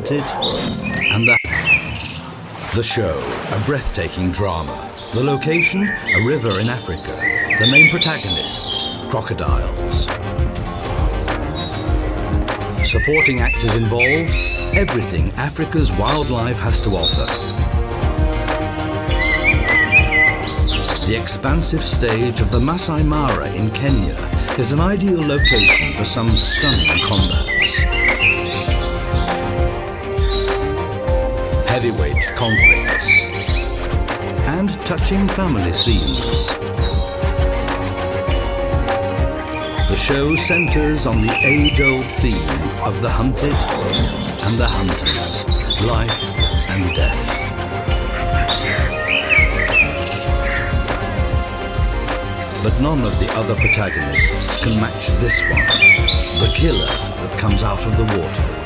hunted and the show, a breathtaking drama. The location, a river in Africa. The main protagonists, crocodiles. Supporting actors involved, everything Africa's wildlife has to offer. The expansive stage of the Masai Mara in Kenya is an ideal location for some stunning combats. Heavyweight conflicts and touching family scenes. The show centers on the age-old theme of the hunted and the hunters, life and death. But none of the other protagonists can match this one, the killer that comes out of the water.